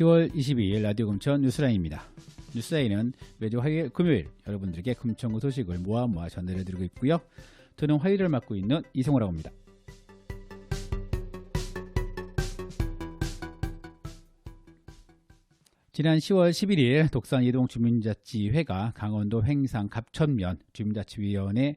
10월 22일 라디오 금천 뉴스라인입니다. 뉴스라인은 매주 화요일, 금요일 여러분들에게 금천구 소식을 모아 전달해드리고 있고요. 저는 화요일을 맡고 있는 이성호라고 합니다. 지난 10월 11일 독산이동 주민자치회가 강원도 횡상 갑천면 주민자치위원회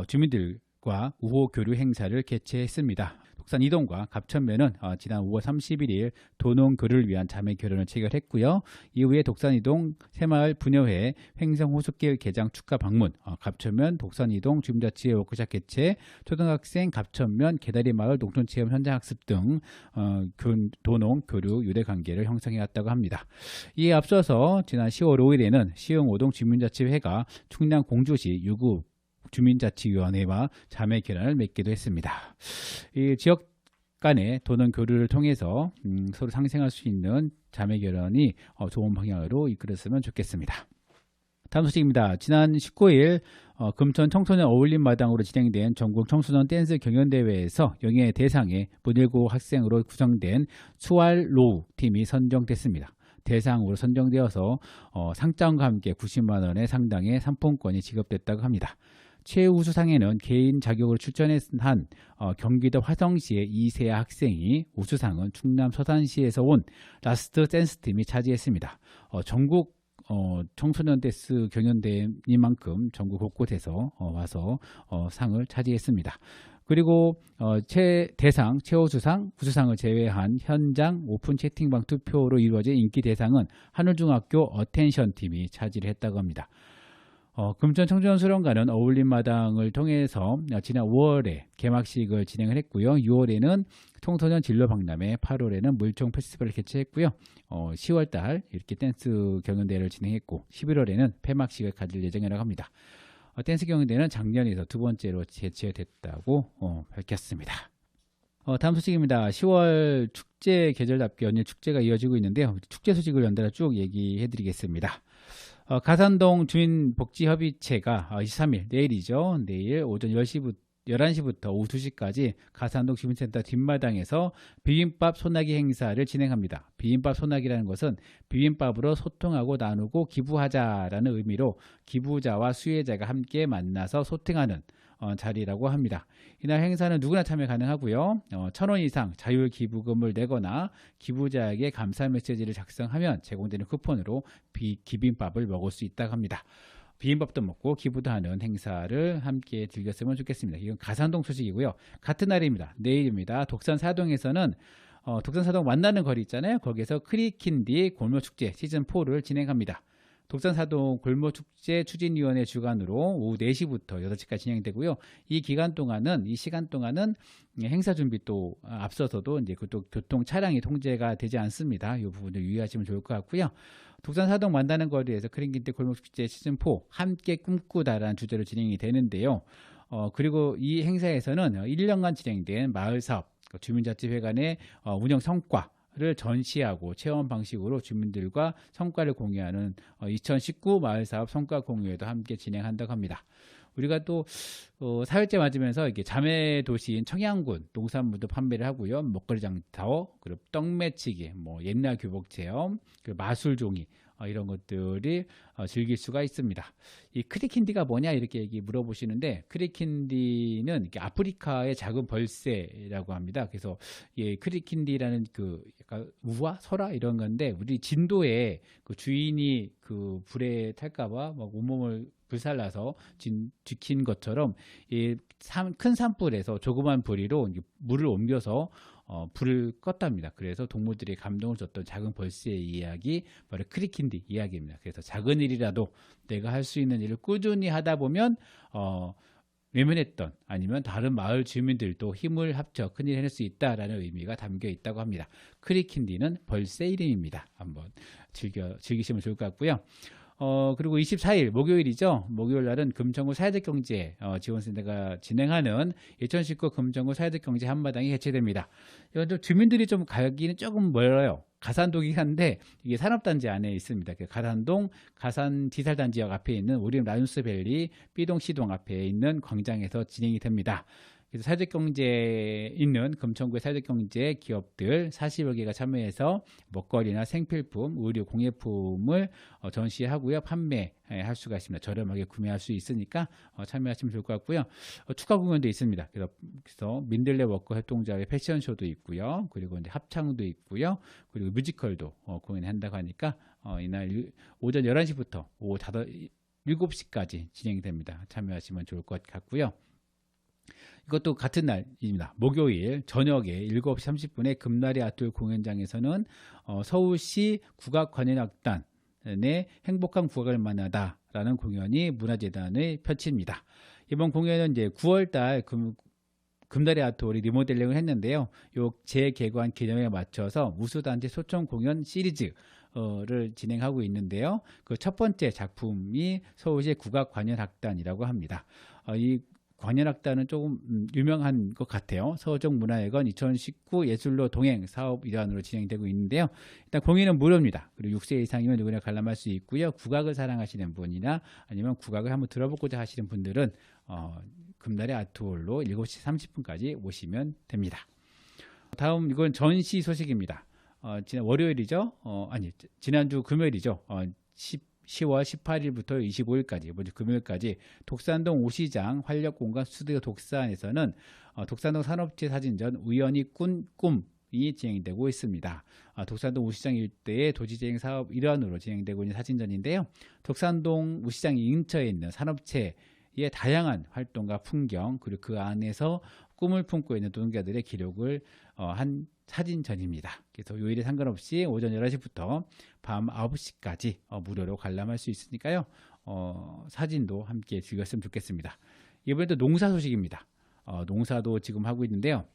주민들과 우호 교류 행사를 개최했습니다. 독산이동과 갑천면은 지난 5월 31일 도농교류를 위한 자매 결연을 체결했고요. 이후에 독산이동 새마을 분여회 횡성호숫길 개장 축하 방문, 갑천면 독산이동 주민자치회 워크숍 개최, 초등학생 갑천면 개다리마을 농촌체험 현장학습 등 도농교류 유대관계를 형성해왔다고 합니다. 이에 앞서서 지난 10월 5일에는 시흥오동 주민자치회가 충남 공주시 유구 주민자치위원회와 자매 결연을 맺기도 했습니다. 이 지역 간의 도농 교류를 통해서 서로 상생할 수 있는 자매 결연이 좋은 방향으로 이끌었으면 좋겠습니다. 다음 소식입니다. 지난 19일 금천 청소년 어울림마당으로 진행된 전국 청소년 댄스 경연대회에서 영예 대상의 문일고 학생으로 구성된 수알로우 팀이 선정됐습니다. 대상으로 선정되어서 상장과 함께 90만 원의 상당의 상품권이 지급됐다고 합니다. 최우수상에는 개인 자격으로 출전한 경기도 화성시의 이세아 학생이, 우수상은 충남 서산시에서 온 라스트 댄스팀이 차지했습니다. 전국 청소년 댄스 경연대회니만큼 전국 곳곳에서 와서 상을 차지했습니다. 그리고 대상, 최우수상, 우수상을 제외한 현장 오픈 채팅방 투표로 이루어진 인기 대상은 하늘중학교 어텐션 팀이 차지를 했다고 합니다. 금천 청소년 수련관은 어울림마당을 통해서 지난 5월에 개막식을 진행을 했고요. 6월에는 청소년 진로박람회, 8월에는 물총 페스티벌을 개최했고요. 10월달 이렇게 댄스 경연대회를 진행했고 11월에는 폐막식을 가질 예정이라고 합니다. 댄스 경연대회는 작년에서 두 번째로 개최됐다고 밝혔습니다. 다음 소식입니다. 10월 축제 계절답게 연일 축제가 이어지고 있는데요. 축제 소식을 연달아 쭉 얘기해 드리겠습니다. 가산동 주민복지협의체가 23일 내일이죠. 내일 오전 11시부터 오후 2시까지 가산동 주민센터 뒷마당에서 비빔밥 소나기 행사를 진행합니다. 비빔밥 소나기라는 것은 비빔밥으로 소통하고 나누고 기부하자라는 의미로 기부자와 수혜자가 함께 만나서 소통하는 자리라고 합니다. 이날 행사는 누구나 참여 가능하고요. 1,000원 이상 자율 기부금을 내거나 기부자에게 감사 메시지를 작성하면 제공되는 쿠폰으로 비빔밥을 먹을 수 있다고 합니다. 비빔밥도 먹고 기부도 하는 행사를 함께 즐겼으면 좋겠습니다. 이건 가산동 소식이고요. 같은 날입니다. 내일입니다. 독산 사동에서는 독산 사동 만나는 거리 있잖아요. 거기에서 크리킨디 골목축제 시즌4를 진행합니다. 독산사동 골목축제 추진위원회 주관으로 오후 4시부터 8시까지 진행되고요. 이 시간 동안은 행사 준비 또 앞서서도 이제 그또 교통 차량이 통제가 되지 않습니다. 이 부분을 유의하시면 좋을 것 같고요. 독산사동 만나는 거리에서 크리킨디 골목축제 시즌4 함께 꿈꾸다라는 주제로 진행이 되는데요. 그리고 이 행사에서는 1년간 진행된 마을사업, 주민자치회관의 운영 성과를 전시하고 체험 방식으로 주민들과 성과를 공유하는 2019 마을사업 성과 공유회도 함께 진행한다고 합니다. 우리가 또 4일째 맞으면서 이렇게 자매 도시인 청양군 농산물도 판매를 하고요. 먹거리 장터, 그리고 떡매치기, 옛날 교복 체험, 그리고 마술종이 이런 것들이 즐길 수가 있습니다. 이 크리킨디가 뭐냐 이렇게 물어보시는데, 크리킨디는 이렇게 아프리카의 작은 벌새라고 합니다. 그래서 이 크리킨디라는 그 약간 우화, 설화 이런 건데, 우리 진도에 그 주인이 그 불에 탈까봐 막 온몸을 불살라서 지킨 것처럼 이 큰 산불에서 조그만 부리로 물을 옮겨서 불을 껐답니다. 그래서 동물들이 감동을 줬던 작은 벌새의 이야기, 바로 크리킨디 이야기입니다. 그래서 작은 일이라도 내가 할 수 있는 일을 꾸준히 하다 보면 외면했던 아니면 다른 마을 주민들도 힘을 합쳐 큰일 해낼 수 있다라는 의미가 담겨 있다고 합니다. 크리킨디는 벌새 이름입니다. 한번 즐기시면 좋을 것 같고요. 그리고 24일 목요일이죠. 목요일 날은 금천구 사회적경제 지원센터가 진행하는 2019 금천구 사회적경제 한마당이 개최됩니다. 이건 좀 주민들이 좀 가기는 조금 멀어요. 가산동이긴 한데 이게 산업단지 안에 있습니다. 가산동 가산디살단지역 앞에 있는 우림 라누스밸리 B동 C동 앞에 있는 광장에서 진행이 됩니다. 그래서 사회적 경제에 있는 금천구의 사회적 경제 기업들 40여 개가 참여해서 먹거리나 생필품, 의류, 공예품을 전시하고요. 판매할 수가 있습니다. 저렴하게 구매할 수 있으니까 참여하시면 좋을 것 같고요. 추가 공연도 있습니다. 그래서 민들레 워커 협동조합의 패션쇼도 있고요. 그리고 이제 합창도 있고요. 그리고 뮤지컬도 공연한다고 하니까 이날 오전 11시부터 오후 7시까지 진행됩니다. 참여하시면 좋을 것 같고요. 이것도 같은 날입니다. 목요일 저녁에 7시 30분에 금나리 아트홀 공연장에서는 서울시 국악관현악단의 행복한 국악을 만나다라는 공연이 문화재단을 펼칩니다. 이번 공연은 이제 9월달 금나리 아트홀이 리모델링을 했는데요. 요 재개관 기념에 맞춰서 우수단체 초청 공연 시리즈를 진행하고 있는데요. 그 첫 번째 작품이 서울시 국악관현악단이라고 합니다. 이 관현악단은 조금 유명한 것 같아요. 서울정문화회관 2019 예술로 동행 사업 일환으로 진행되고 있는데요. 일단 공연은 무료입니다. 그리고 6세 이상이면 누구나 관람할 수 있고요. 국악을 사랑하시는 분이나 아니면 국악을 한번 들어보고자 하시는 분들은 금나리 아트홀로 7시 30분까지 오시면 됩니다. 다음 이건 전시 소식입니다. 지난 월요일이죠. 지난주 금요일이죠. 10월 18일부터 25일까지 이번 주 금요일까지 독산동 오시장 활력공간 스튜디오 독산에서는 독산동 산업재 사진전 우연히 꾼 꿈이 진행되고 있습니다. 독산동 오시장 일대의 도시재생 사업 일환으로 진행되고 있는 사진전인데요. 독산동 오시장 근처에 있는 산업체의 다양한 활동과 풍경 그리고 그 안에서 꿈을 품고 있는 노동자들의 기록을 한 사진전입니다. 그래서 요일에 상관없이 오전 11시부터 밤 9시까지 무료로 관람할 수 있으니까요. 사진도 함께 즐겼으면 좋겠습니다. 이번에도 농사 소식입니다. 농사도 지금 하고 있는데요.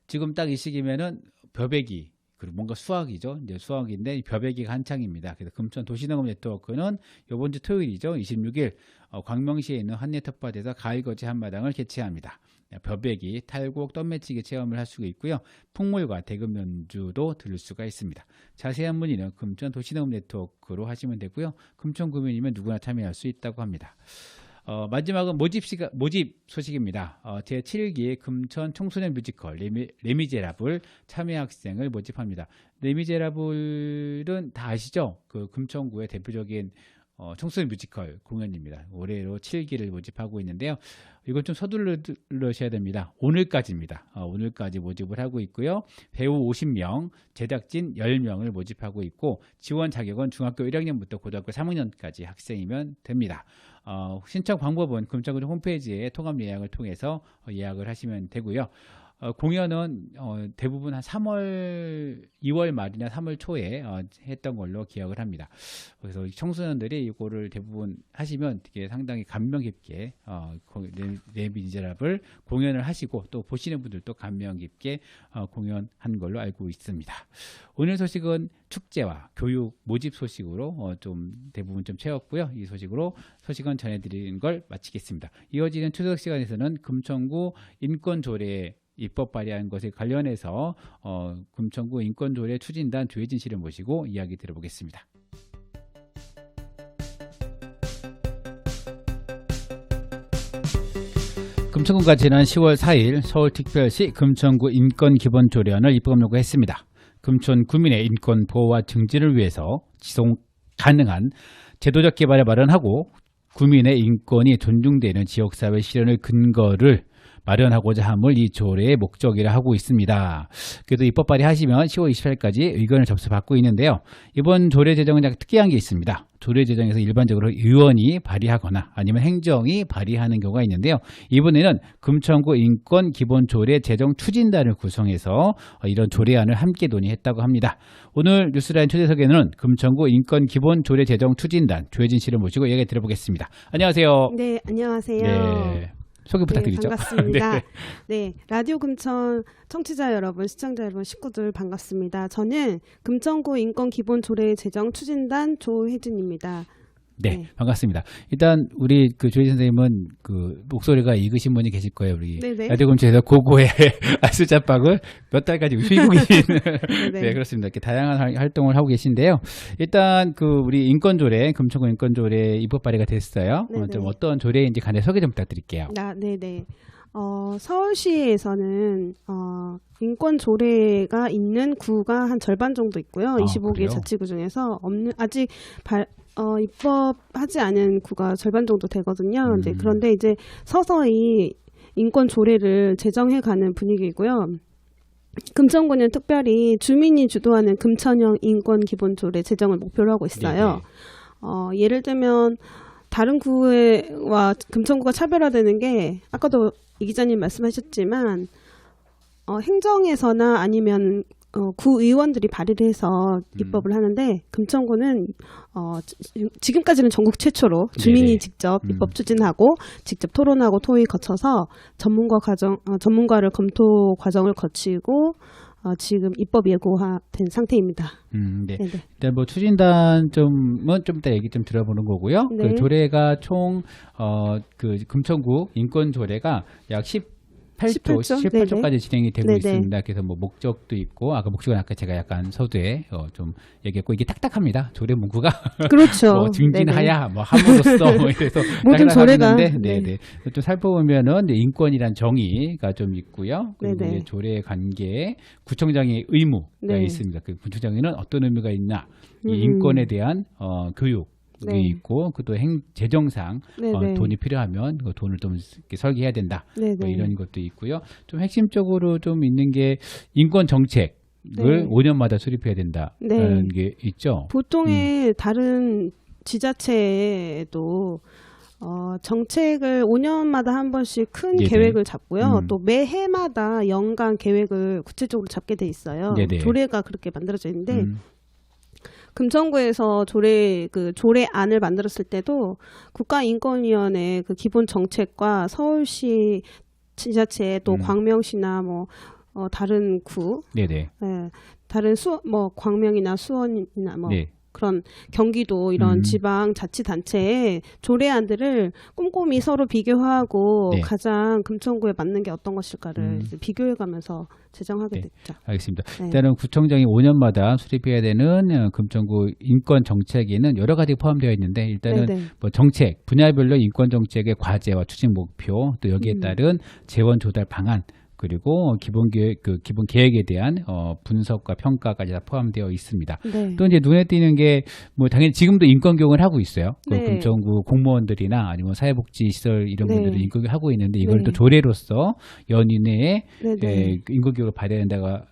지금 딱 이 시기면은 벼베기 그리고 뭔가 수확이죠. 이제 수확인데 벼베기가 한창입니다. 그래서 금천 도시농업 네트워크는 이번 주 토요일이죠. 26일 광명시에 있는 한예 텃밭에서 가을거지 한마당을 개최합니다. 벼베기, 탈곡, 떡매치기 체험을 할 수가 있고요. 풍물과 대금 연주도 들을 수가 있습니다. 자세한 문의는 금천 도시농업 네트워크로 하시면 되고요. 금천 구민이면 누구나 참여할 수 있다고 합니다. 마지막은 모집 소식입니다. 제7기 금천 청소년 뮤지컬 레미제라블 참여 학생을 모집합니다. 레미제라블은 다 아시죠? 그 금천구의 대표적인 청소년 뮤지컬 공연입니다. 올해로 7기를 모집하고 있는데요. 이건 좀 서두르셔야 됩니다. 오늘까지입니다. 오늘까지 모집을 하고 있고요. 배우 50명, 제작진 10명을 모집하고 있고 지원 자격은 중학교 1학년부터 고등학교 3학년까지 학생이면 됩니다. 신청 방법은 금천구 홈페이지에 통합 예약을 통해서 예약을 하시면 되고요. 공연은 대부분 한 2월 말이나 3월 초에 했던 걸로 기억을 합니다. 그래서 청소년들이 이거를 대부분 하시면 되게 상당히 감명 깊게 레미제라블 공연을 하시고 또 보시는 분들도 감명 깊게 공연한 걸로 알고 있습니다. 오늘 소식은 축제와 교육 모집 소식으로 좀 대부분 좀 채웠고요. 이 소식은 전해드리는 걸 마치겠습니다. 이어지는 추석 시간에서는 금천구 인권조례 입법 발의한 것에 관련해서 금천구 인권조례 추진단 조혜진 씨를 모시고 이야기 들어보겠습니다. 금천구가 지난 10월 4일 서울특별시 금천구 인권기본조례안을 입법 요구했습니다. 금천 구민의 인권 보호와 증진을 위해서 지속 가능한 제도적 개발을 마련하고 구민의 인권이 존중되는 지역사회 실현을 근거를 마련하고자 함을 이 조례의 목적이라 하고 있습니다. 그래도 입법 발의하시면 10월 28일까지 의견을 접수받고 있는데요. 이번 조례 제정은 약간 특이한 게 있습니다. 조례 제정에서 일반적으로 의원이 발의하거나 아니면 행정이 발의하는 경우가 있는데요. 이번에는 금천구 인권기본조례 제정 추진단을 구성해서 이런 조례안을 함께 논의했다고 합니다. 오늘 뉴스라인 초대석에는 금천구 인권기본조례 제정 추진단 조혜진 씨를 모시고 이야기 들어보겠습니다. 안녕하세요. 네, 안녕하세요. 네. 소개 부탁드리죠. 네, 반갑습니다. 네. 네, 라디오 금천 청취자 여러분, 시청자 여러분, 식구들 반갑습니다. 저는 금천구 인권기본조례 제정 추진단 조혜진입니다. 네, 반갑습니다. 일단 우리 그 조희 선생님은 그 목소리가 익으신 분이 계실 거예요. 우리 라디오 금천에서 고고의 알쓸잡박을 몇 달까지 쉬고 계신 네, 그렇습니다. 이렇게 다양한 활동을 하고 계신데요. 일단 그 우리 인권조례 금천구 인권조례 입법 발의가 됐어요. 좀 어떤 조례인지 간단히 소개 좀 부탁드릴게요. 네네. 서울시에서는 인권 조례가 있는 구가 한 절반 정도 있고요. 25개 그래요? 자치구 중에서 아직 입법하지 않은 구가 절반 정도 되거든요. 이제 그런데 이제 서서히 인권 조례를 제정해가는 분위기고요. 금천구는 특별히 주민이 주도하는 금천형 인권 기본 조례 제정을 목표로 하고 있어요. 예를 들면 다른 구와 금천구가 차별화되는 게 아까도 이 기자님 말씀하셨지만 행정에서나 아니면 구의원들이 발의를 해서 입법을 하는데 금천구는 지금까지는 전국 최초로 주민이 네네. 직접 입법 추진하고 직접 토론하고 토의 거쳐서 전문가를 검토 과정을 거치고 지금 입법 예고된 상태입니다. 네. 네네. 일단 뭐 추진단 좀은 좀 이따 얘기 좀 들어보는 거고요. 네. 그 조례가 총 그 금천구 인권 조례가 약 18조까지 진행이 되고 네네. 있습니다. 그래서 뭐 목적도 있고 아까 목적은 아까 제가 약간 서두에 좀 얘기했고 이게 딱딱합니다. 조례 문구가 그렇죠. 뭐 증진하야 뭐 함으로써 뭐 이래서 모든 조례가 네네. 좀 살펴보면은 인권이란 정의가 좀 있고요. 그리고 네네. 이제 조례 관계에 구청장의 의무가 네. 있습니다. 그 구청장에는 어떤 의무가 있나? 이 인권에 대한 교육. 네. 있고 그또 재정상 네네. 돈이 필요하면 그 돈을 좀 이렇게 설계해야 된다. 네네. 뭐 이런 것도 있고요. 좀 핵심적으로 좀 있는 게 인권 정책을 네. 5년마다 수립해야 된다는 네. 게 있죠. 보통의 다른 지자체도 정책을 5년마다 한 번씩 큰 네네. 계획을 잡고요. 음. 또 매해마다 연간 계획을 구체적으로 잡게 돼 있어요. 네네. 조례가 그렇게 만들어져 있는데 금천구에서 조례안을 만들었을 때도 국가인권위원회 그 기본 정책과 서울시 지자체 또 광명시나 뭐 다른 구, 네네. 다른 광명이나 수원이나 뭐 네. 그런 경기도 이런 지방 자치단체의 조례안들을 꼼꼼히 서로 비교하고 네. 가장 금천구에 맞는 게 어떤 것일까를 이제 비교해가면서 제정하게 네. 됐죠. 알겠습니다. 네. 일단은 구청장이 5년마다 수립해야 되는 금천구 인권 정책에는 여러 가지 포함되어 있는데 일단은 네네. 뭐 정책 분야별로 인권 정책의 과제와 추진 목표 또 여기에 따른 재원 조달 방안 그리고 기본 계획에 대한 분석과 평가까지 다 포함되어 있습니다. 네. 또 이제 눈에 띄는 게 뭐 당연히 지금도 인권 교육을 하고 있어요. 그 네. 금천구 공무원들이나 아니면 사회복지 시설 이런 네. 분들은 인권 교육 하고 있는데 이걸 네. 또 조례로서 연휴 내에 네네. 인권 교육을 받아야 된다가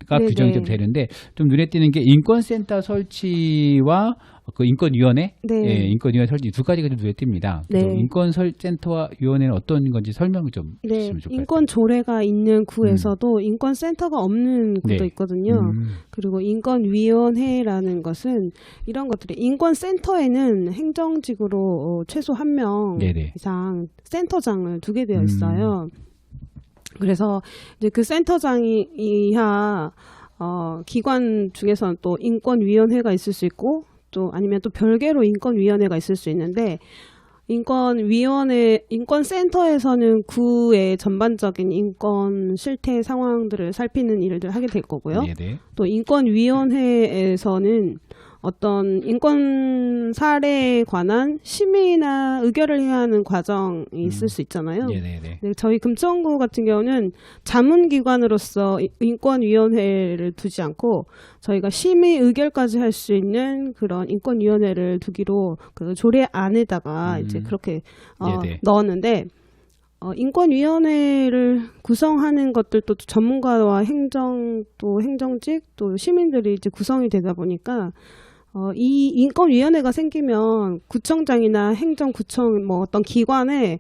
네네. 규정이 좀 되는데 좀 눈에 띄는 게 인권센터 설치와 그 인권위원회, 네. 인권위원회 설치 두 가지가 좀 눈에 띕니다. 네. 인권센터와 위원회는 어떤 건지 설명 좀 네, 해주시면 좋을 것 인권 조례가 있는 구에서도 인권센터가 없는 구도 네. 있거든요. 그리고 인권위원회라는 것은 이런 것들이 인권센터에는 행정직으로 최소 1명 네네. 이상 센터장을 두게 되어 있어요. 그래서 이제 그 센터장이 이하 기관 중에서는 또 인권위원회가 있을 수 있고 또 아니면 또 별개로 인권위원회가 있을 수 있는데 인권센터에서는 구의 전반적인 인권 실태 상황들을 살피는 일들을 하게 될 거고요. 네네. 또 인권위원회에서는 어떤 인권 사례에 관한 심의나 의결을 해야 하는 과정이 있을 수 있잖아요. 네네네. 네, 저희 금천구 같은 경우는 자문기관으로서 인권위원회를 두지 않고 저희가 심의 의결까지 할 수 있는 그런 인권위원회를 두기로 그 조례 안에다가 이제 그렇게 네네. 넣었는데 인권위원회를 구성하는 것들도 전문가와 행정직 또 시민들이 이제 구성이 되다 보니까 이 인권위원회가 생기면 구청장이나 행정구청 뭐 어떤 기관에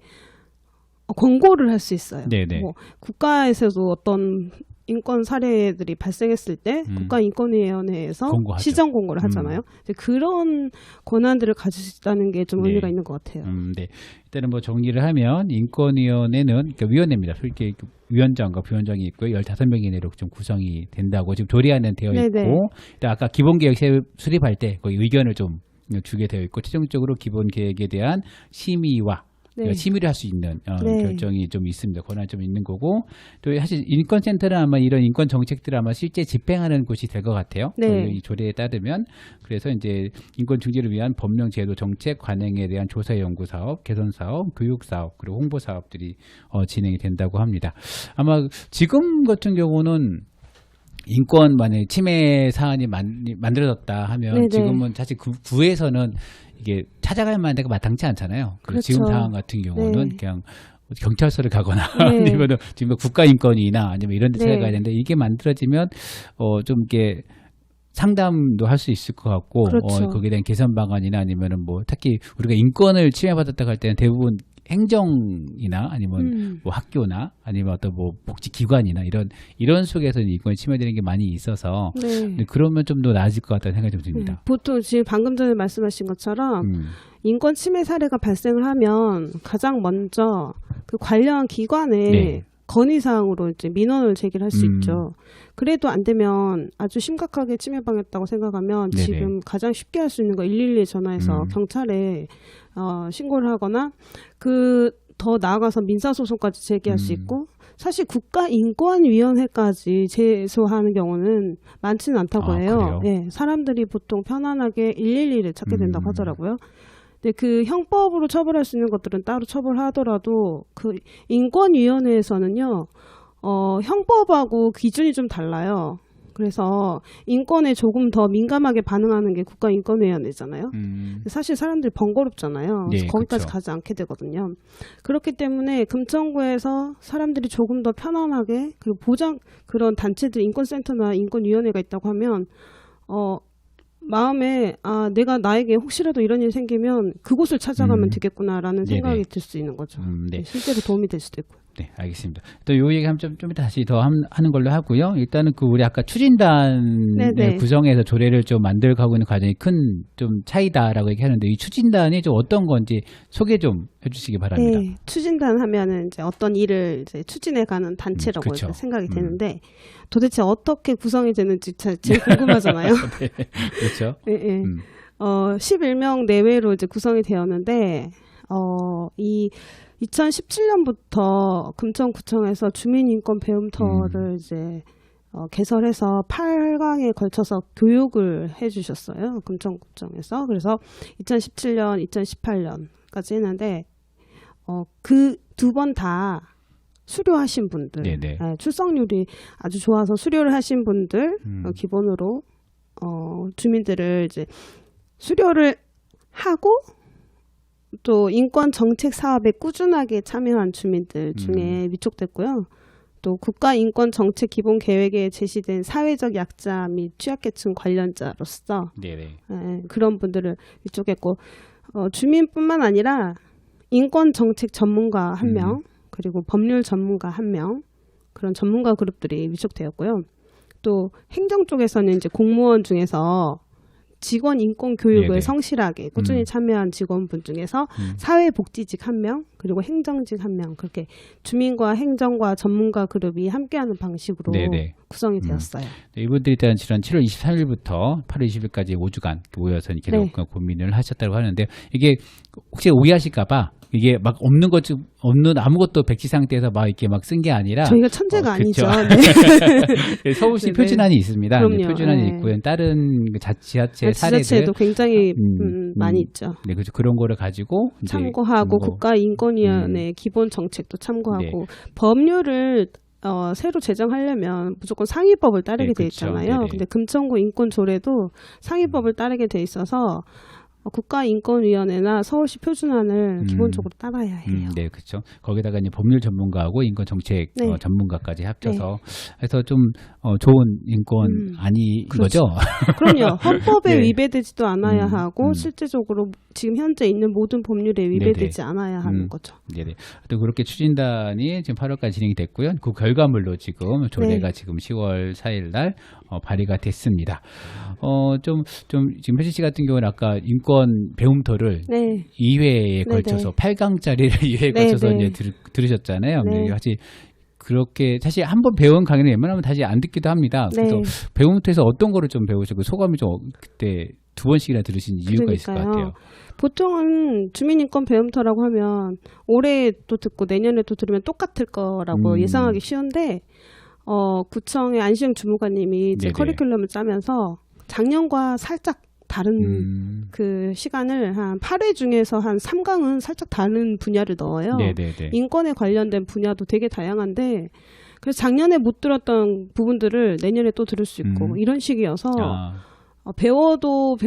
권고를 할 수 있어요. 네네. 뭐 국가에서도 어떤 인권 사례들이 발생했을 때 국가인권위원회에서 공고하죠. 시정 공고를 하잖아요. 이제 그런 권한들을 가질 수 있다는 게 좀 네. 의미가 있는 것 같아요. 네. 일단은 뭐 정리를 하면 인권위원회는 그러니까 위원회입니다. 솔직히 위원장과 부위원장이 있고요. 15명 이내로 좀 구성이 된다고 지금 조례안은 되어 네네. 있고 일단 아까 기본계획 수립할 때 거기 의견을 좀 주게 되어 있고 최종적으로 기본계획에 대한 심의와 네. 심의를 할 수 있는 네. 결정이 좀 있습니다. 권한이 좀 있는 거고 또 사실 인권센터는 아마 이런 인권 정책들을 아마 실제 집행하는 곳이 될 것 같아요. 네. 이 조례에 따르면 그래서 이제 인권 중재를 위한 법령 제도 정책 관행에 대한 조사 연구 사업, 개선 사업, 교육 사업 그리고 홍보 사업들이 진행이 된다고 합니다. 아마 지금 같은 경우는 인권 만약에 침해 사안이 만들어졌다 하면 네네. 지금은 사실 구에서는 이게 찾아갈 만한 데가 마땅치 않잖아요. 그래서 지금 그렇죠. 상황 같은 경우는 네. 그냥 경찰서를 가거나 네. 아니면 지금 국가인권위나 아니면 이런 데 네. 찾아가야 되는데 이게 만들어지면 좀 이게 상담도 할 수 있을 것 같고 그렇죠. 거기에 대한 개선 방안이나 아니면은 뭐 특히 우리가 인권을 침해받았다고 할 때는 대부분 행정이나 아니면 뭐 학교나 아니면 어떤 뭐 복지기관이나 이런 속에서 인권이 침해되는 게 많이 있어서 네. 그러면 좀 더 나아질 것 같다는 생각이 좀 듭니다. 보통 지금 방금 전에 말씀하신 것처럼 인권 침해 사례가 발생을 하면 가장 먼저 그 관련 기관에 네. 건의사항으로 이제 민원을 제기를 할 수 있죠. 그래도 안 되면 아주 심각하게 침해당했다고 생각하면 네네. 지금 가장 쉽게 할 수 있는 거 112에 전화해서 경찰에 신고를 하거나 더 나아가서 민사소송까지 제기할 수 있고 사실 국가인권위원회까지 제소하는 경우는 많지는 않다고 해요. 그래요? 예, 사람들이 보통 편안하게 112를 찾게 된다고 하더라고요. 근데 그 형법으로 처벌할 수 있는 것들은 따로 처벌하더라도 그 인권위원회에서는요, 형법하고 기준이 좀 달라요. 그래서 인권에 조금 더 민감하게 반응하는 게 국가인권위원회잖아요. 사실 사람들이 번거롭잖아요. 네, 그래서 거기까지 그렇죠. 가지 않게 되거든요. 그렇기 때문에 금천구에서 사람들이 조금 더 편안하게 그리고 그런 단체들 인권센터나 인권위원회가 있다고 하면 마음에 나에게 혹시라도 이런 일이 생기면 그곳을 찾아가면 되겠구나라는 네네. 생각이 들 수 있는 거죠. 네. 실제로 도움이 될 수도 있고. 네, 알겠습니다. 또 요 얘기 좀 이따 다시 더 하는 걸로 하고요. 일단은 우리 아까 추진단을 네네. 구성해서 조례를 좀 만들어가고 있는 과정이 큰 좀 차이다라고 얘기하는데 이 추진단이 좀 어떤 건지 소개 좀 해주시기 바랍니다. 네, 추진단 하면은 이제 어떤 일을 이제 추진해가는 단체라고 그렇죠. 이제 생각이 되는데 도대체 어떻게 구성이 되는지 제일 궁금하잖아요. 네, 그렇죠. 예, 예. 11명 내외로 이제 구성이 되었는데 이 2017년부터 금천구청에서 주민인권 배움터를 이제 개설해서 8강에 걸쳐서 교육을 해주셨어요. 금천구청에서. 그래서 2017년, 2018년까지 했는데 그 두 번 다 수료하신 분들, 네네. 출석률이 아주 좋아서 수료를 하신 분들 기본으로 주민들을 이제 수료를 하고 또 인권 정책 사업에 꾸준하게 참여한 주민들 중에 위촉됐고요. 또 국가인권정책 기본계획에 제시된 사회적 약자 및 취약계층 관련자로서 네네. 그런 분들을 위촉했고 주민뿐만 아니라 인권정책 전문가 1명 그리고 법률 전문가 1명 그런 전문가 그룹들이 위촉되었고요. 또 행정 쪽에서는 이제 공무원 중에서 직원 인권 교육을 네네. 성실하게 꾸준히 참여한 직원분 중에서 사회복지직 1명 그리고 행정직 1명 그렇게 주민과 행정과 전문가 그룹이 함께하는 방식으로 네네. 구성이 되었어요. 네, 이분들이 일단 지난 7월 23일부터 8월 20일까지 5주간 모여서 이렇게 네. 고민을 하셨다고 하는데 이게 혹시 오해하실까봐 이게 막 없는 아무것도 백지 상태에서 막 이렇게 막 쓴 게 아니라 저희가 천재가 아니죠. 그렇죠. 네. 서울시 네네. 표준안이 있습니다. 그럼요. 표준안이 네. 있고요. 다른 그 지자체 사례들 지자체에도 굉장히 많이 있죠. 네, 그렇죠. 그런 거를 가지고 이제 참고하고 뭐, 국가인권위원회 기본 정책도 참고하고 법률을 새로 제정하려면 무조건 상위법을 따르게 네, 돼 그렇죠. 있잖아요. 네네. 근데 금천구 인권조례도 상위법을 따르게 돼 있어서 국가인권위원회나 서울시 표준안을 기본적으로 따라야 해요. 네, 그렇죠. 거기다가 이제 법률 전문가하고 인권 정책 네. 전문가까지 합쳐서 해서 좀 좋은 인권안이 그렇죠. 거죠. 그럼요. 헌법에 네. 위배되지도 않아야 하고 실제적으로 지금 현재 있는 모든 법률에 위배되지 않아야 하는 거죠. 네네. 또 그렇게 추진단이 지금 8월까지 진행이 됐고요. 그 결과물로 지금 조례가 네. 지금 10월 4일 날 발의가 됐습니다. 좀 지금 혜진 씨 같은 경우는 아까 인권 배움터를 네. 2회에 걸쳐서 8강짜리를 2회에 네, 걸쳐서 네. 이제 들으셨잖아요. 네. 근데 사실 그렇게 사실 한번 배운 강의는 웬만하면 다시 안 듣기도 합니다. 그래서 네. 배움터에서 어떤 거를 좀 배우셨고 소감이 좀 그때 두 번씩이나 들으신 이유가 있을 것 그러니까요. 같아요. 보통은 주민인권 배움터라고 하면 올해 또 듣고 내년에 또 들으면 똑같을 거라고 예상하기 쉬운데 구청의 안시영 주무관님이 이제 네네. 커리큘럼을 짜면서 작년과 살짝 다른 그 시간을 한 8회 중에서 한 3강은 살짝 다른 분야를 넣어요. 네네네. 인권에 관련된 분야도 되게 다양한데 그래서 작년에 못 들었던 부분들을 내년에 또 들을 수 있고 이런 식이어서 아, 배워도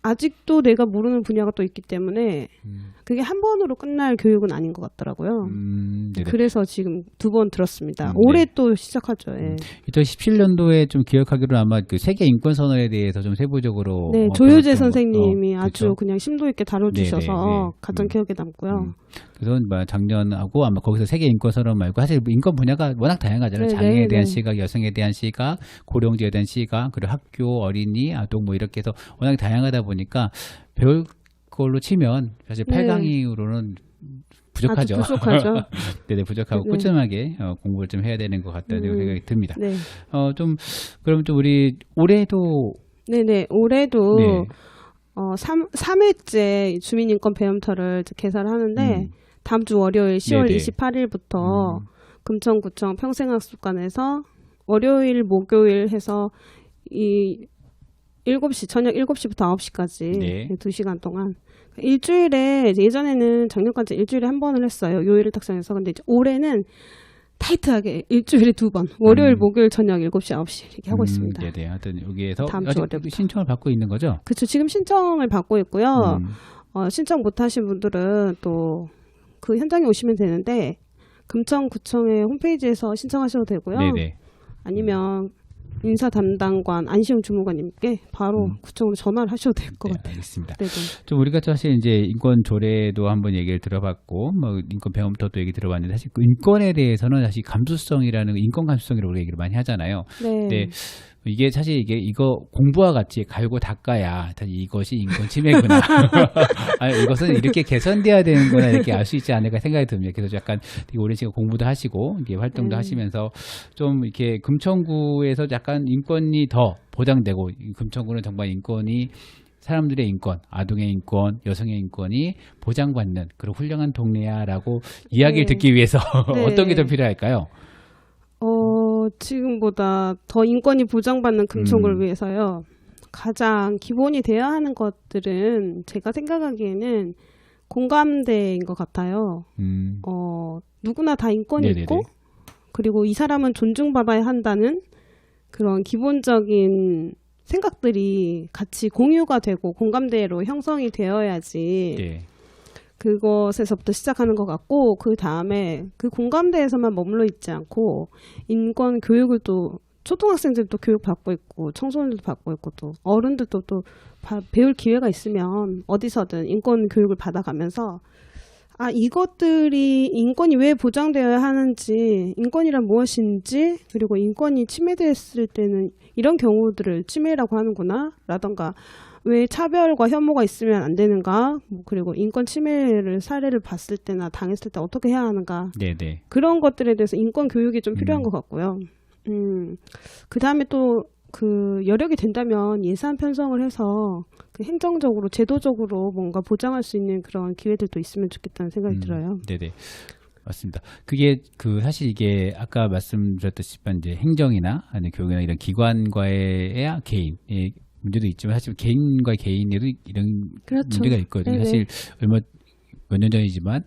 아직도 내가 모르는 분야가 또 있기 때문에 그게 한 번으로 끝날 교육은 아닌 것 같더라고요. 네네. 그래서 지금 2번 들었습니다. 올해 네. 또 시작하죠. 예. 2017년도에 좀 기억하기로 아마 그 세계 인권 선언에 대해서 좀 세부적으로 네, 조효재 배웠던 선생님이 거. 아주 그렇죠? 그냥 심도 있게 다뤄주셔서 네네. 가장 기억에 남고요. 그래서 뭐 작년하고 아마 거기서 세계 인권 선언 말고 사실 인권 분야가 워낙 다양하잖아요. 네, 장애에 네, 대한 네. 시각, 여성에 대한 시각, 고령자에 대한 시각, 그리고 학교, 어린이, 아동 뭐 이렇게 해서 워낙 다양하다 보니까 배울 걸로 치면 사실 네. 8강의로는 부족하죠. 아주 부족하죠. 네네, 부족하고 네. 꾸준하게 공부를 좀 해야 되는 것 같다는 생각이 듭니다. 네. 그럼 좀 우리 올해도 네네. 올해도 네. 3회째 주민인권 배움터를 이제 개설을 하는데 다음 주 월요일 10월 네네. 28일부터 금천구청 평생학습관에서 월요일, 목요일 해서 저녁 7시부터 9시까지 네. 2시간 동안 일주일에 예전에는 작년까지 일주일에 한 번을 했어요. 요일을 딱 정해서. 근데 이제 올해는 타이트하게 일주일에 2번. 월요일, 목요일 저녁 7시, 9시 이렇게 하고 있습니다. 네네. 하여튼 여기에서 다음 주 아직 월요일부터. 신청을 받고 있는 거죠? 그렇죠. 지금 신청을 받고 있고요. 음. 신청 못하신 분들은 또 그 현장에 오시면 되는데 금천구청의 홈페이지에서 신청하셔도 되고요. 네네. 아니면 인사 담당관 안시영 주무관님께 바로 구청으로 전화를 하셔도 될 것 네, 같아요. 알겠습니다. 네네. 좀 우리가 사실 이제 인권 조례도 한번 얘기를 들어봤고, 뭐 인권 배움터도 얘기 들어봤는데 사실 그 인권에 대해서는 사실 감수성이라는 인권 감수성이라고 우리가 얘기를 많이 하잖아요. 네. 네. 이게 사실 이거 공부와 같이 갈고 닦아야 이것이 인권 침해구나. 아니, 이것은 이렇게 개선돼야 되는구나 이렇게 알 수 있지 않을까 생각이 듭니다. 그래서 약간 되게 오랜 시간 공부도 하시고 이게 활동도 하시면서 좀 이렇게 금천구에서 약간 인권이 더 보장되고 금천구는 정말 인권이 사람들의 인권, 아동의 인권, 여성의 인권이 보장받는 그런 훌륭한 동네야라고 이야기를 네. 듣기 위해서 네. 어떤 게 더 필요할까요? 지금보다 더 인권이 보장받는 금천구를 위해서요. 가장 기본이 되어야 하는 것들은 제가 생각하기에는 공감대인 것 같아요. 누구나 다 인권이 네네네. 있고 그리고 이 사람은 존중받아야 한다는 그런 기본적인 생각들이 같이 공유가 되고 공감대로 형성이 되어야지 네. 그것에서부터 시작하는 것 같고 그 다음에 그 공감대에서만 머물러 있지 않고 인권 교육을 또 초등학생들도 교육 받고 있고 청소년들도 받고 있고 또 어른들도 또 배울 기회가 있으면 어디서든 인권 교육을 받아가면서 이것들이 인권이 왜 보장되어야 하는지 인권이란 무엇인지 그리고 인권이 침해됐을 때는 이런 경우들을 침해라고 하는구나 라던가 왜 차별과 혐오가 있으면 안 되는가? 그리고 인권 침해를 사례를 봤을 때나 당했을 때 어떻게 해야 하는가? 네네. 그런 것들에 대해서 인권 교육이 좀 필요한 것 같고요. 그 다음에 또 그 여력이 된다면 예산 편성을 해서 그 행정적으로 제도적으로 뭔가 보장할 수 있는 그런 기회들도 있으면 좋겠다는 생각이 들어요. 네네. 맞습니다. 그게 사실 이게 아까 말씀드렸다시피 이제 행정이나 아니면 교육이나 이런 기관과의 개인의 문제도 있지만 사실 개인과 개인에도 이런 그렇죠. 문제가 있거든요. 네네. 사실 몇 년 전이지만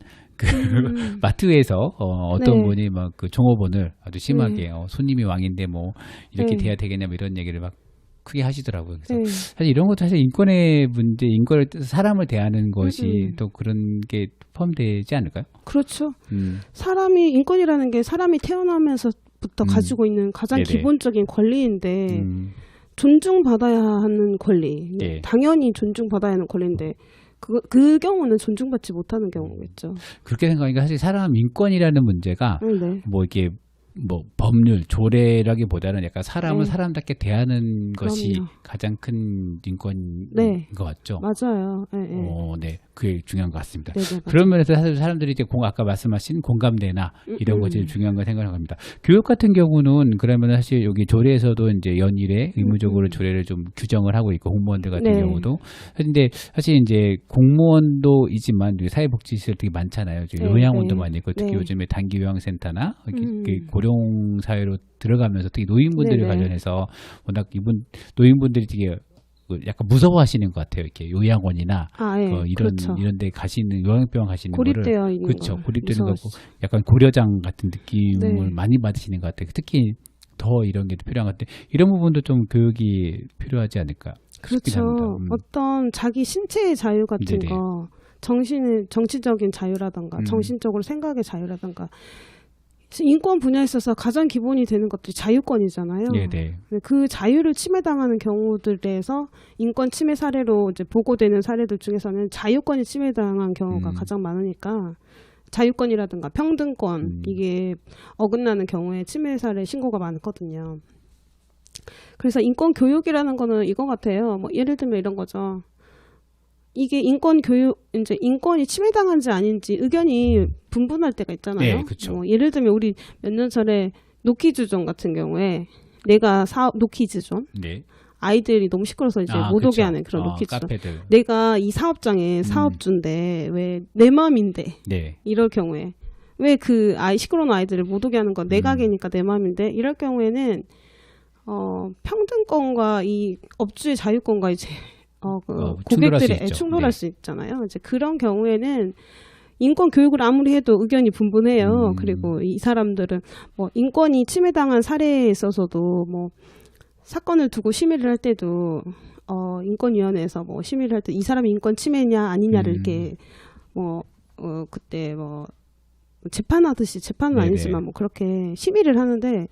마트에서 어떤 네. 분이 막 그 종업원을 아주 심하게 손님이 왕인데 뭐 이렇게 네. 돼야 되겠냐 뭐 이런 얘기를 막 크게 하시더라고요. 그래서 네. 사실 이런 것도 사실 인권의 문제, 인권을 사람을 대하는 것이 또 그런 게 포함되지 않을까요? 그렇죠. 사람이 인권이라는 게 사람이 태어나면서부터 가지고 있는 가장 네네. 기본적인 권리인데 존중받아야 하는 권리. 네. 당연히 존중받아야 하는 권리인데 그 경우는 존중받지 못하는 경우겠죠. 그렇게 생각하니까 사실 사람 인권이라는 문제가 네. 뭐 이게 뭐 법 법률, 조례라기보다는 약간 사람을 네. 사람답게 대하는 것이 그럼요. 가장 큰 인권인 네. 것 같죠. 맞아요. 네, 네. 네, 그게 중요한 것 같습니다. 네, 네, 맞아요. 그런 면에서 사실 사람들이 이제 아까 말씀하신 공감대나 이런 것이 중요한 거 생각을 합니다. 교육 같은 경우는 그러면 사실 여기 조례에서도 이제 연일에 의무적으로 조례를 좀 규정을 하고 있고 공무원들 같은 네. 경우도. 근데 사실 이제 공무원도이지만 사회복지시설 되게 많잖아요. 네, 요양원도 네. 많이 있고 특히 네. 요즘에 단기 요양센터나 고령 사회로 들어가면서 특히 노인분들을 네, 네. 관련해서 워낙 노인분들이 되게 약간 무서워하시는 것 같아요. 이렇게 요양원이나 예. 이런 그렇죠. 이런데 가시는 요양병원 가시는 거를 고립되어 있는 그렇죠. 거. 고립되는 거고 무서워하시죠. 약간 고려장 같은 느낌을 네. 많이 받으시는 것 같아요. 특히 더 이런 게 필요한 것 같아요. 이런 부분도 좀 교육이 필요하지 않을까 싶긴 그렇죠. 합니다. 어떤 자기 신체의 자유 같은 네네. 거, 정치적인 자유라든가, 정신적으로 생각의 자유라든가, 인권 분야에 있어서 가장 기본이 되는 것들이 자유권이잖아요. 네네. 그 자유를 침해당하는 경우들에서 인권 침해 사례로 이제 보고되는 사례들 중에서는 자유권이 침해당한 경우가 가장 많으니까 자유권이라든가 평등권 이게 어긋나는 경우에 침해 사례 신고가 많거든요. 그래서 인권 교육이라는 거는 이거 같아요. 뭐 예를 들면 이런 거죠. 이게 인권 교육, 이제 인권이 침해당한지 아닌지 의견이 분분할 때가 있잖아요. 네, 그쵸. 예를 들면 우리 몇 년 전에 노키즈존 같은 경우에 내가 노키즈존 네. 아이들이 너무 시끄러워서 이제 못 그쵸. 오게 하는 그런 노키즈존. 카페들. 내가 이 사업장의 사업주인데 왜 내 마음인데 네. 이럴 경우에 왜 그 시끄러운 아이들을 못 오게 하는 건 내 가게니까 내 마음인데 이럴 경우에는 평등권과 이 업주의 자유권과 이제 충돌할 수 고객들의 있죠. 충돌할 네. 수 있잖아요. 이제 그런 경우에는 인권 교육을 아무리 해도 의견이 분분해요. 그리고 이 사람들은 뭐 인권이 침해당한 사례에 있어서도 뭐 사건을 두고 심의를 할 때도 인권위원회에서 뭐 심의를 할 때 이 사람이 인권 침해냐 아니냐를 이렇게 그때 재판하듯이 재판은 네네. 아니지만 뭐 그렇게 심의를 하는데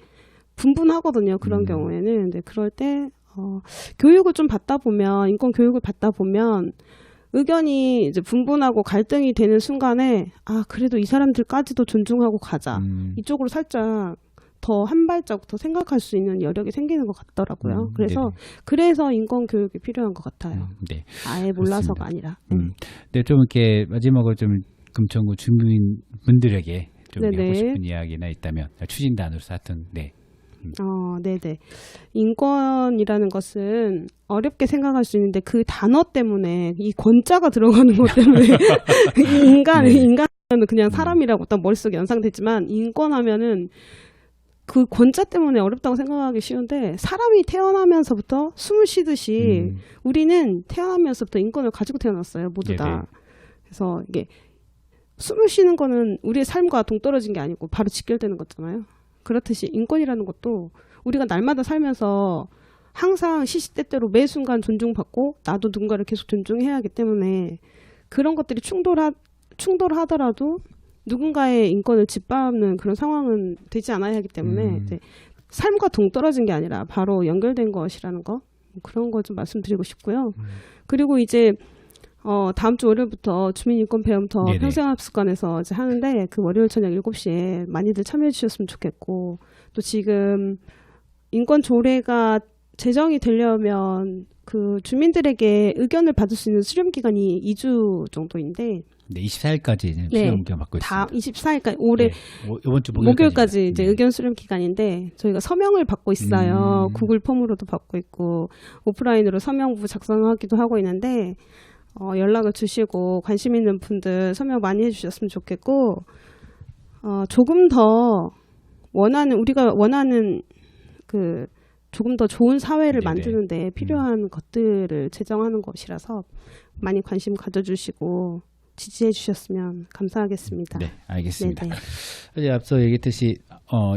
분분하거든요. 그런 경우에는. 근데 그럴 때 교육을 좀 받다 보면 인권 교육을 받다 보면 의견이 이제 분분하고 갈등이 되는 순간에 그래도 이 사람들까지도 존중하고 가자. 이쪽으로 살짝 더 한 발짝 더 생각할 수 있는 여력이 생기는 것 같더라고요. 그래서 인권 교육이 필요한 것 같아요. 네. 아예 몰라서가 아니라. 네, 좀 이렇게 마지막으로 좀 금천구 주민분들에게 좀 네네. 하고 싶은 이야기나 있다면 추진단으로서 하여튼 네. 네네. 인권이라는 것은 어렵게 생각할 수 있는데 그 단어 때문에 이 권자가 들어가는 것 때문에 인간은 그냥 사람이라고 딱 머릿속에 연상되지만 인권하면은 그 권자 때문에 어렵다고 생각하기 쉬운데 사람이 태어나면서부터 숨을 쉬듯이 우리는 태어나면서부터 인권을 가지고 태어났어요. 모두 다. 네네. 그래서 이게 숨을 쉬는 거는 우리의 삶과 동떨어진 게 아니고 바로 직결되는 거잖아요. 그렇듯이 인권이라는 것도 우리가 날마다 살면서 항상 시시때때로 매 순간 존중받고 나도 누군가를 계속 존중해야 하기 때문에 그런 것들이 충돌하더라도 누군가의 인권을 짓밟는 그런 상황은 되지 않아야 하기 때문에 이제 삶과 동떨어진 게 아니라 바로 연결된 것이라는 거 그런 거 좀 말씀드리고 싶고요. 그리고 이제 다음 주 월요일부터 주민인권 배움터 네네. 평생학습관에서 이제 하는데 그 월요일 저녁 7시에 많이들 참여해 주셨으면 좋겠고 또 지금 인권 조례가 제정이 되려면 그 주민들에게 의견을 받을 수 있는 수렴 기간이 2주 정도인데 네, 24일까지 네, 수령 의견 받고 다 있습니다. 24일까지 올해 네, 이번 주 목요일까지 이제 네. 의견 수렴 기간인데 저희가 서명을 받고 있어요. 구글 폼으로도 받고 있고 오프라인으로 서명부 작성하기도 하고 있는데 연락을 주시고 관심 있는 분들 서명 많이 해주셨으면 좋겠고 조금 더 우리가 원하는 그 조금 더 좋은 사회를 네네. 만드는 데 필요한 것들을 제정하는 것이라서 많이 관심 가져주시고 지지해 주셨으면 감사하겠습니다. 네, 알겠습니다. 네네. 이제 앞서 얘기했듯이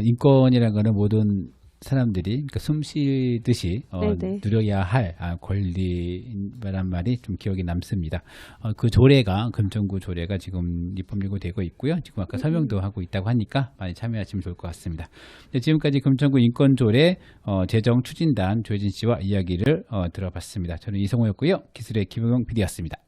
인권이라는 거는 모든 사람들이 그러니까 숨 쉬듯이 네네. 누려야 할 권리란 말이 좀 기억에 남습니다. 그 조례가 금천구 조례가 지금 입법 예고되고 있고요. 지금 아까 설명도 하고 있다고 하니까 많이 참여하시면 좋을 것 같습니다. 네, 지금까지 금천구 인권조례 제정 추진단 조혜진 씨와 이야기를 들어봤습니다. 저는 이성호였고요. 기술의 김용영 PD였습니다.